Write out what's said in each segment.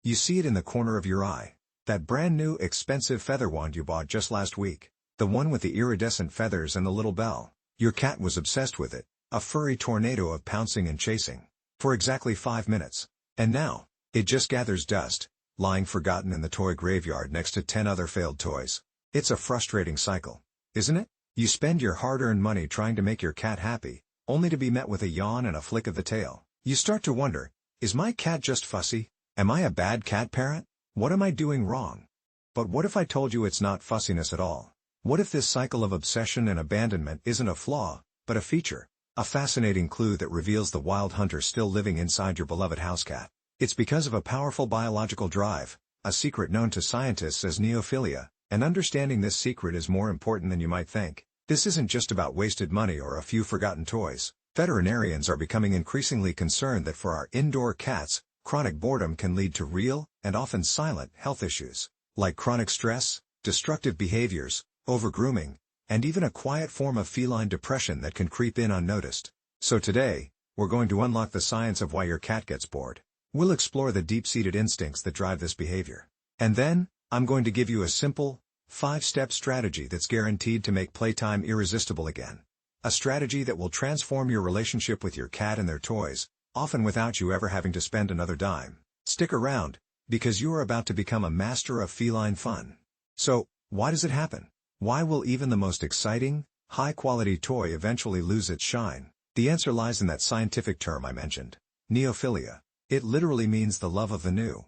You see it in the corner of your eye. That brand new expensive feather wand you bought just last week. The one with the iridescent feathers and the little bell. Your cat was obsessed with it, a furry tornado of pouncing and chasing. For exactly 5 minutes. And now, it just gathers dust, lying forgotten in the toy graveyard next to 10 other failed toys. It's a frustrating cycle, isn't it? You spend your hard-earned money trying to make your cat happy, only to be met with a yawn and a flick of the tail. You start to wonder, is my cat just fussy? Am I a bad cat parent? What am I doing wrong? But what if I told you it's not fussiness at all? What if this cycle of obsession and abandonment isn't a flaw, but a feature? A fascinating clue that reveals the wild hunter still living inside your beloved house cat. It's because of a powerful biological drive, a secret known to scientists as neophilia, and understanding this secret is more important than you might think. This isn't just about wasted money or a few forgotten toys. Veterinarians are becoming increasingly concerned that for our indoor cats, chronic boredom can lead to real, and often silent, health issues, like chronic stress, destructive behaviors, overgrooming, and even a quiet form of feline depression that can creep in unnoticed. So today, we're going to unlock the science of why your cat gets bored. We'll explore the deep-seated instincts that drive this behavior. And then, I'm going to give you a simple, 5-step strategy that's guaranteed to make playtime irresistible again. A strategy that will transform your relationship with your cat and their toys, often without you ever having to spend another dime. Stick around, because you are about to become a master of feline fun. So, why does it happen? Why will even the most exciting, high-quality toy eventually lose its shine? The answer lies in that scientific term I mentioned, neophilia. It literally means the love of the new.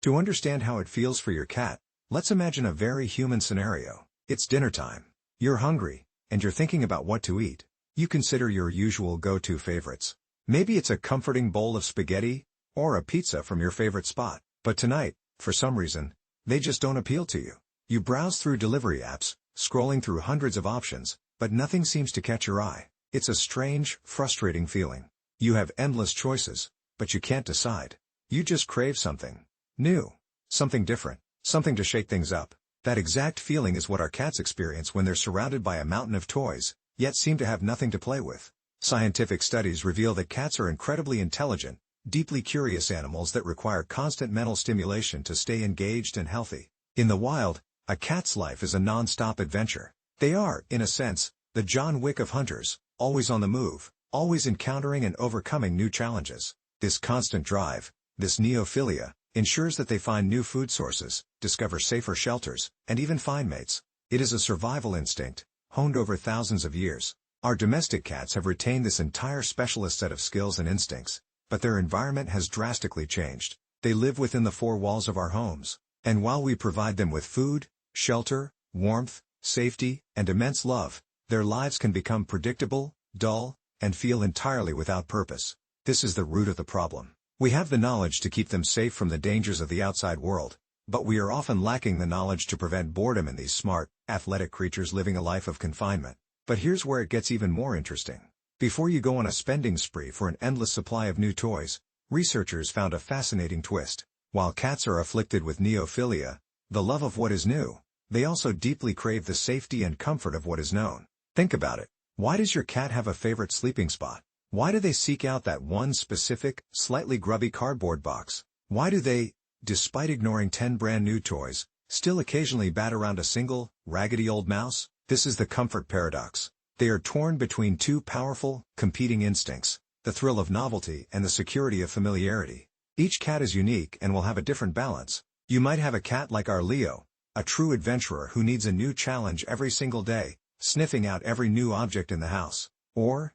To understand how it feels for your cat, let's imagine a very human scenario. It's dinner time. You're hungry, and you're thinking about what to eat. You consider your usual go-to favorites. Maybe it's a comforting bowl of spaghetti, or a pizza from your favorite spot. But tonight, for some reason, they just don't appeal to you. You browse through delivery apps, scrolling through hundreds of options, but nothing seems to catch your eye. It's a strange, frustrating feeling. You have endless choices, but you can't decide. You just crave something new, something different, something to shake things up. That exact feeling is what our cats experience when they're surrounded by a mountain of toys, yet seem to have nothing to play with. Scientific studies reveal that cats are incredibly intelligent, deeply curious animals that require constant mental stimulation to stay engaged and healthy. In the wild, a cat's life is a non-stop adventure. They are, in a sense, the John Wick of hunters, always on the move, always encountering and overcoming new challenges. This constant drive, this neophilia, ensures that they find new food sources, discover safer shelters, and even find mates. It is a survival instinct, honed over thousands of years. Our domestic cats have retained this entire specialist set of skills and instincts, but their environment has drastically changed. They live within the four walls of our homes, and while we provide them with food, shelter, warmth, safety, and immense love, their lives can become predictable, dull, and feel entirely without purpose. This is the root of the problem. We have the knowledge to keep them safe from the dangers of the outside world, but we are often lacking the knowledge to prevent boredom in these smart, athletic creatures living a life of confinement. But here's where it gets even more interesting. Before you go on a spending spree for an endless supply of new toys, researchers found a fascinating twist. While cats are afflicted with neophilia, the love of what is new, they also deeply crave the safety and comfort of what is known. Think about it. Why does your cat have a favorite sleeping spot? Why do they seek out that one specific, slightly grubby cardboard box? Why do they, despite ignoring 10 brand new toys, still occasionally bat around a single, raggedy old mouse? This is the comfort paradox. They are torn between two powerful, competing instincts, the thrill of novelty and the security of familiarity. Each cat is unique and will have a different balance. You might have a cat like our Leo, a true adventurer who needs a new challenge every single day, sniffing out every new object in the house. Or,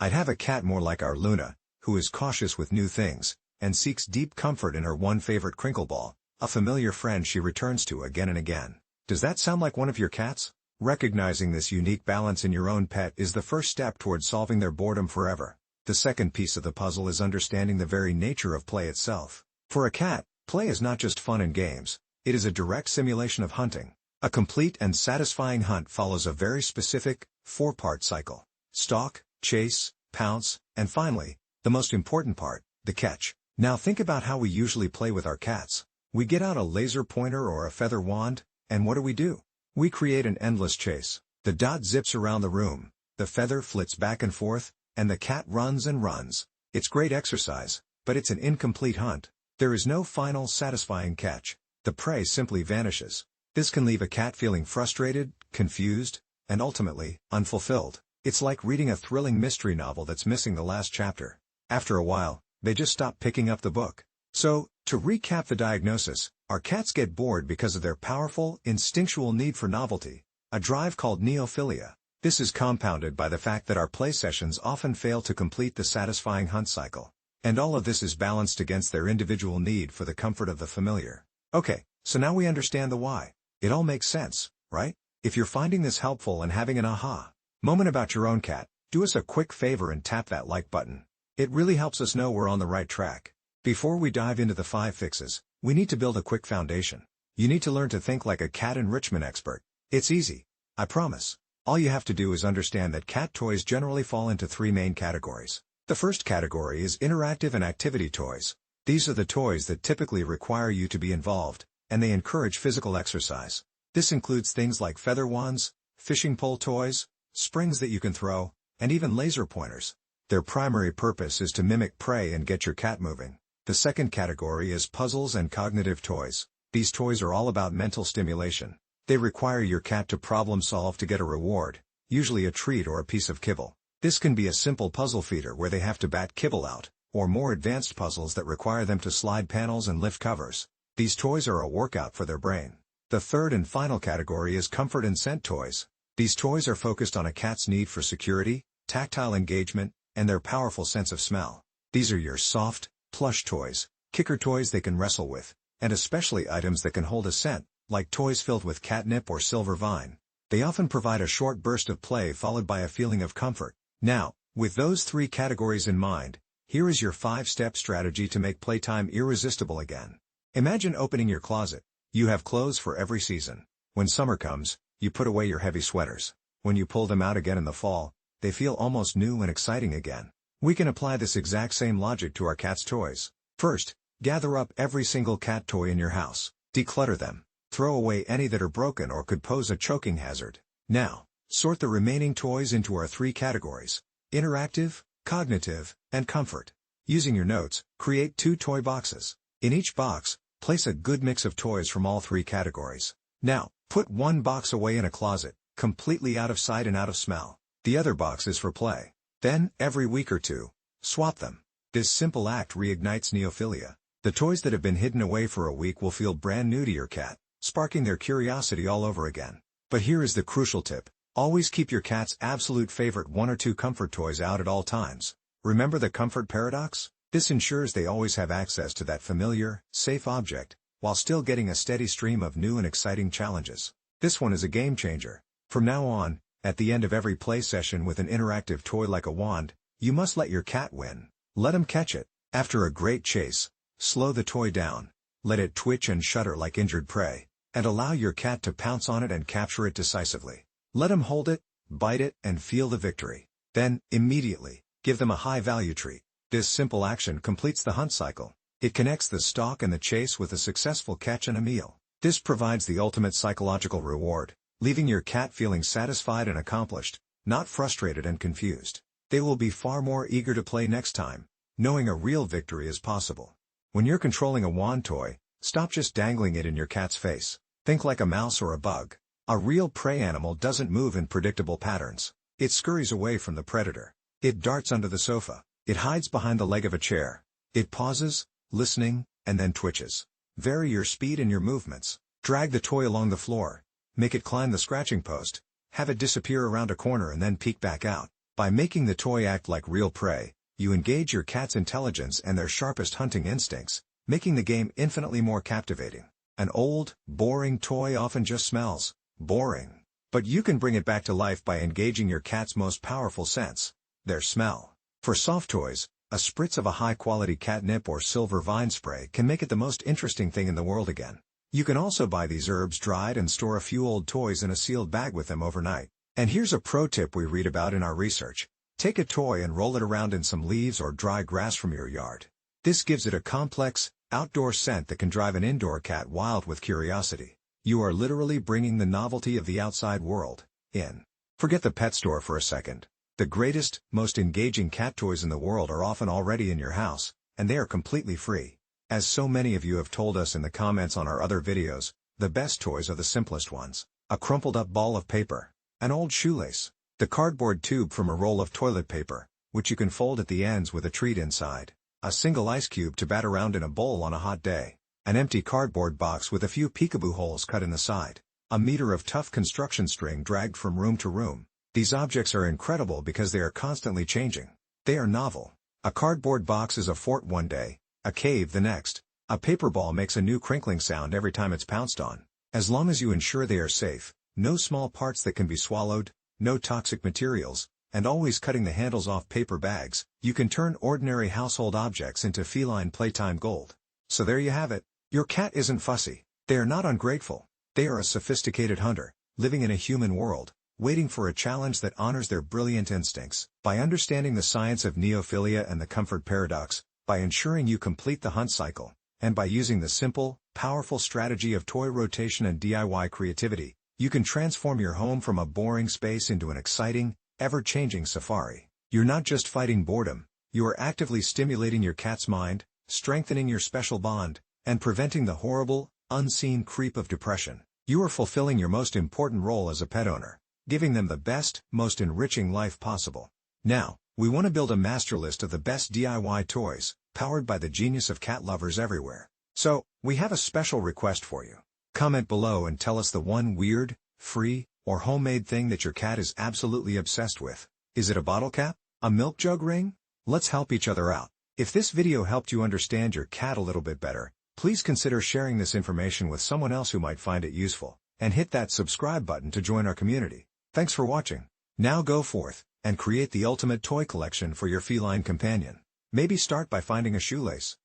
I'd have a cat more like our Luna, who is cautious with new things, and seeks deep comfort in her one favorite crinkle ball, a familiar friend she returns to again and again. Does that sound like one of your cats? Recognizing this unique balance in your own pet is the first step toward solving their boredom forever. The second piece of the puzzle is understanding the very nature of play itself. For a cat, play is not just fun and games, it is a direct simulation of hunting. A complete and satisfying hunt follows a very specific, 4-part cycle. Stalk, chase, pounce, and finally, the most important part, the catch. Now think about how we usually play with our cats. We get out a laser pointer or a feather wand, and what do? We create an endless chase. The dot zips around the room, the feather flits back and forth, and the cat runs and runs. It's great exercise, but it's an incomplete hunt. There is no final satisfying catch. The prey simply vanishes. This can leave a cat feeling frustrated, confused, and ultimately, unfulfilled. It's like reading a thrilling mystery novel that's missing the last chapter. After a while, they just stop picking up the book. So, to recap the diagnosis, our cats get bored because of their powerful, instinctual need for novelty, a drive called neophilia. This is compounded by the fact that our play sessions often fail to complete the satisfying hunt cycle. And all of this is balanced against their individual need for the comfort of the familiar. Okay, so now we understand the why. It all makes sense, right? If you're finding this helpful and having an aha moment about your own cat, do us a quick favor and tap that like button. It really helps us know we're on the right track. Before we dive into the 5 fixes, we need to build a quick foundation. You need to learn to think like a cat enrichment expert. It's easy, I promise. All you have to do is understand that cat toys generally fall into 3 main categories. The first category is interactive and activity toys. These are the toys that typically require you to be involved, and they encourage physical exercise. This includes things like feather wands, fishing pole toys, springs that you can throw, and even laser pointers. Their primary purpose is to mimic prey and get your cat moving. The second category is puzzles and cognitive toys. These toys are all about mental stimulation. They require your cat to problem solve to get a reward, usually a treat or a piece of kibble. This can be a simple puzzle feeder where they have to bat kibble out, or more advanced puzzles that require them to slide panels and lift covers. These toys are a workout for their brain. The third and final category is comfort and scent toys. These toys are focused on a cat's need for security, tactile engagement, and their powerful sense of smell. These are your soft, plush toys, kicker toys they can wrestle with, and especially items that can hold a scent, like toys filled with catnip or silver vine. They often provide a short burst of play followed by a feeling of comfort. Now, with those 3 categories in mind, here is your 5-step strategy to make playtime irresistible again. Imagine opening your closet. You have clothes for every season. When summer comes, you put away your heavy sweaters. When you pull them out again in the fall, they feel almost new and exciting again. We can apply this exact same logic to our cat's toys. First, gather up every single cat toy in your house. Declutter them. Throw away any that are broken or could pose a choking hazard. Now, sort the remaining toys into our 3 categories: interactive, cognitive, and comfort. Using your notes, create 2 toy boxes. In each box, place a good mix of toys from all 3 categories. Now, put one box away in a closet, completely out of sight and out of smell. The other box is for play. Then, every week or 2, swap them. This simple act reignites neophilia. The toys that have been hidden away for a week will feel brand new to your cat, sparking their curiosity all over again. But here is the crucial tip. Always keep your cat's absolute favorite 1 or 2 comfort toys out at all times. Remember the comfort paradox? This ensures they always have access to that familiar, safe object, while still getting a steady stream of new and exciting challenges. This one is a game changer. From now on, at the end of every play session with an interactive toy like a wand, you must let your cat win. Let him catch it. After a great chase, slow the toy down. Let it twitch and shudder like injured prey, and allow your cat to pounce on it and capture it decisively. Let him hold it, bite it, and feel the victory. Then, immediately, give them a high-value treat. This simple action completes the hunt cycle. It connects the stalk and the chase with a successful catch and a meal. This provides the ultimate psychological reward, leaving your cat feeling satisfied and accomplished, not frustrated and confused. They will be far more eager to play next time, knowing a real victory is possible. When you're controlling a wand toy, stop just dangling it in your cat's face. Think like a mouse or a bug. A real prey animal doesn't move in predictable patterns. It scurries away from the predator. It darts under the sofa. It hides behind the leg of a chair. It pauses, listening, and then twitches. Vary your speed and your movements. Drag the toy along the floor. Make it climb the scratching post. Have it disappear around a corner and then peek back out. By making the toy act like real prey, you engage your cat's intelligence and their sharpest hunting instincts, making the game infinitely more captivating. An old, boring toy often just smells boring. But you can bring it back to life by engaging your cat's most powerful sense, their smell. For soft toys, a spritz of a high-quality catnip or silver vine spray can make it the most interesting thing in the world again. You can also buy these herbs dried and store a few old toys in a sealed bag with them overnight. And here's a pro tip we read about in our research. Take a toy and roll it around in some leaves or dry grass from your yard. This gives it a complex, outdoor scent that can drive an indoor cat wild with curiosity. You are literally bringing the novelty of the outside world in. Forget the pet store for a second. The greatest, most engaging cat toys in the world are often already in your house, and they are completely free. As so many of you have told us in the comments on our other videos, the best toys are the simplest ones. A crumpled up ball of paper, an old shoelace, the cardboard tube from a roll of toilet paper, which you can fold at the ends with a treat inside, a single ice cube to bat around in a bowl on a hot day, an empty cardboard box with a few peekaboo holes cut in the side, a meter of tough construction string dragged from room to room. These objects are incredible because they are constantly changing. They are novel. A cardboard box is a fort one day, a cave the next. A paper ball makes a new crinkling sound every time it's pounced on. As long as you ensure they are safe, no small parts that can be swallowed, no toxic materials, and always cutting the handles off paper bags, you can turn ordinary household objects into feline playtime gold. So there you have it. Your cat isn't fussy. They are not ungrateful. They are a sophisticated hunter, living in a human world, waiting for a challenge that honors their brilliant instincts. By understanding the science of neophilia and the comfort paradox, by ensuring you complete the hunt cycle, and by using the simple, powerful strategy of toy rotation and DIY creativity, you can transform your home from a boring space into an exciting, ever-changing safari. You're not just fighting boredom, you are actively stimulating your cat's mind, strengthening your special bond, and preventing the horrible, unseen creep of depression. You are fulfilling your most important role as a pet owner, giving them the best, most enriching life possible. Now, we want to build a master list of the best DIY toys, powered by the genius of cat lovers everywhere. So, we have a special request for you. Comment below and tell us the one weird, free, or homemade thing that your cat is absolutely obsessed with. Is it a bottle cap? A milk jug ring? Let's help each other out. If this video helped you understand your cat a little bit better, please consider sharing this information with someone else who might find it useful, and hit that subscribe button to join our community. Thanks for watching. Now go forth and create the ultimate toy collection for your feline companion. Maybe start by finding a shoelace,